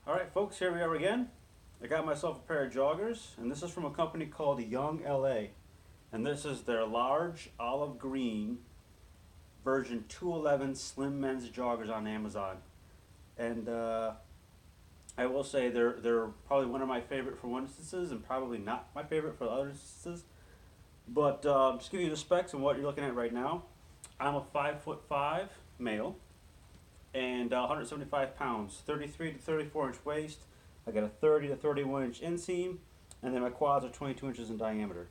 Alright folks, here we are again. I got myself a pair of joggers, and this is from a company called Young LA. And this is their large olive green version 211 slim men's joggers on Amazon. And I will say they're probably one of my favorite for one instances and probably not my favorite for other instances. But just give you the specs and what you're looking at right now. I'm a 5'5" male and 175 pounds, 33 to 34 inch waist. I got a 30 to 31 inch inseam, and then my quads are 22 inches in diameter.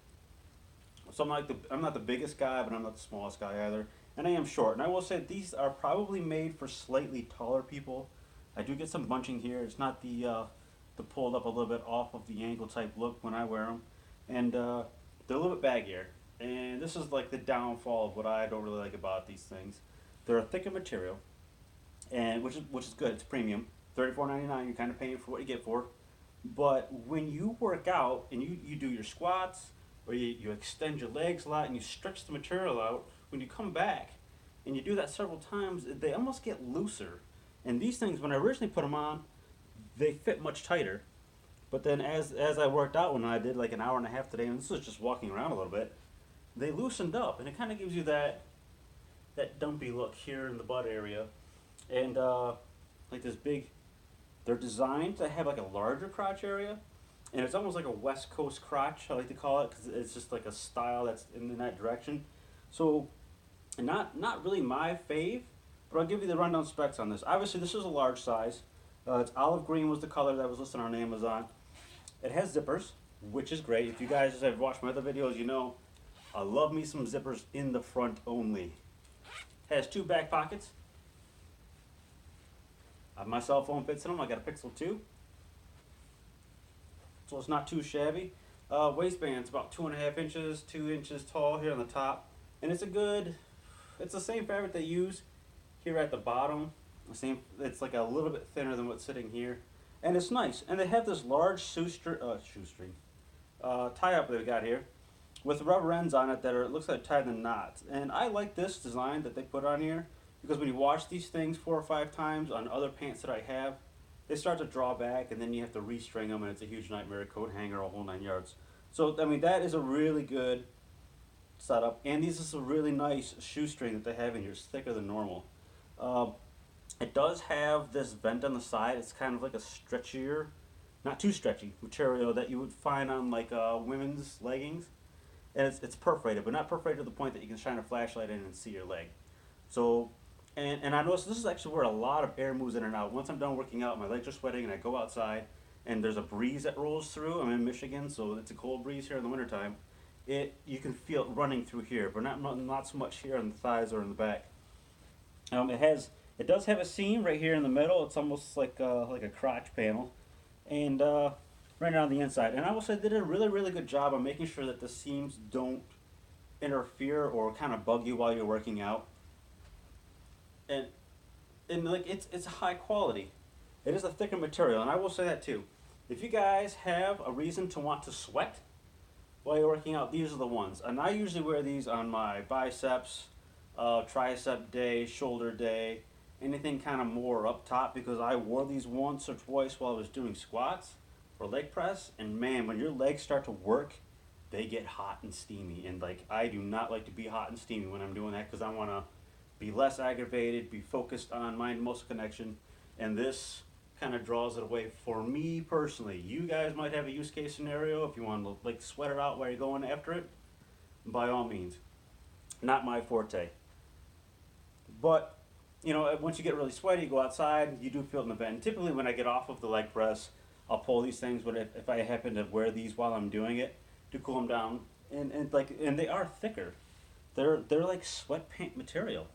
So I'm not the biggest guy, but I'm not the smallest guy either. And I am short. And I will say these are probably made for slightly taller people. I do get some bunching here. It's not the pulled up a little bit off of the ankle type look when I wear them, and they're a little bit baggier. And this is like the downfall of what I don't really like about these things. They're a thicker material, and which is good. It's premium. $34.99. You're kind of paying for what you get for. But when you work out and you do your squats or you extend your legs a lot and you stretch the material out, when you come back and you do that several times, they almost get looser. And these things, when I originally put them on, they fit much tighter. But then as I worked out, when I did like an hour and a half today, and this was just walking around a little bit, they loosened up, and it kind of gives you that dumpy look here in the butt area, and like this big. They're designed to have like a larger crotch area, and it's almost like a West Coast crotch, I like to call it, because it's just like a style that's in that direction. So, not really my fave, but I'll give you the rundown specs on this. Obviously, this is a large size. It's olive green was the color that was listed on Amazon. It has zippers, which is great. If you guys have watched my other videos, you know I love me some zippers in the front only. Has two back pockets. My cell phone fits in them. I got a Pixel 2, so it's not too shabby. Waistband's about 2.5 inches, 2 inches tall here on the top, and it's the same fabric they use here at the bottom. The same, it's like a little bit thinner than what's sitting here, and it's nice. And they have this large shoestring tie up they've got here, with rubber ends on it that are, it looks like tied in knots. And I like this design that they put on here, because when you wash these things 4 or 5 times on other pants that I have, they start to draw back, and then you have to restring them, and it's a huge nightmare, coat hanger, a whole 9 yards. So I mean, that is a really good setup, and this is a really nice shoestring that they have in here. It's thicker than normal. Uh, it does have this vent on the side. It's kind of like a stretchier, not too stretchy material that you would find on like women's leggings, and it's perforated, but not perforated to the point that you can shine a flashlight in and see your leg. So, and I noticed this is actually where a lot of air moves in and out. Once I'm done working out, my legs are sweating, and I go outside, and there's a breeze that rolls through. I'm in Michigan, so it's a cold breeze here in the wintertime. You can feel it running through here, but not so much here on the thighs or in the back. It does have a seam right here in the middle. It's almost like a crotch panel, and right on the inside. And I will say they did a really good job on making sure that the seams don't interfere or kind of bug you while you're working out. And like it's high quality. It is a thicker material, and I will say that too. If you guys have a reason to want to sweat while you're working out, these are the ones. And I usually wear these on my biceps, tricep day, shoulder day, anything kind of more up top, because I wore these once or twice while I was doing squats or leg press, and man, when your legs start to work, they get hot and steamy. And like, I do not like to be hot and steamy when I'm doing that, because I want to be less aggravated, be focused on mind muscle connection, and this kind of draws it away for me personally. You guys might have a use case scenario if you want to like sweat it out while you're going after it, by all means. Not my forte. But you know, once you get really sweaty, you go outside, you do feel it in the vent. And typically when I get off of the leg press, I'll pull these things, but if I happen to wear these while I'm doing it to cool them down, and they are thicker. They're like sweatpant material.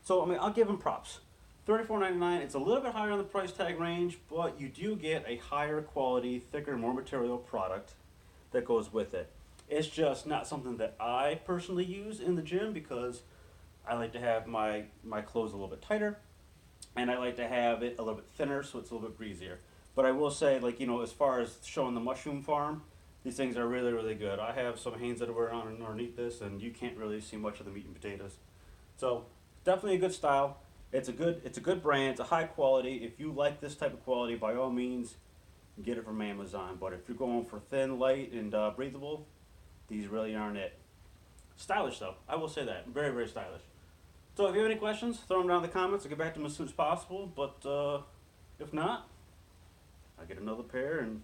So I mean, I'll give them props. $34.99. It's a little bit higher on the price tag range, but you do get a higher quality, thicker, more material product that goes with it. It's just not something that I personally use in the gym, because I like to have my clothes a little bit tighter, and I like to have it a little bit thinner so it's a little bit breezier. But I will say, like, you know, as far as showing the mushroom farm, these things are really good. I have some Hanes that I wear on underneath this, and you can't really see much of the meat and potatoes. So definitely a good style. It's a good brand. It's a high quality. If you like this type of quality, by all means, get it from Amazon. But if you're going for thin, light, and breathable, these really aren't it. Stylish though, I will say that. Very, very stylish. So if you have any questions, throw them down in the comments. I'll get back to them as soon as possible. But if not, I'll get another pair and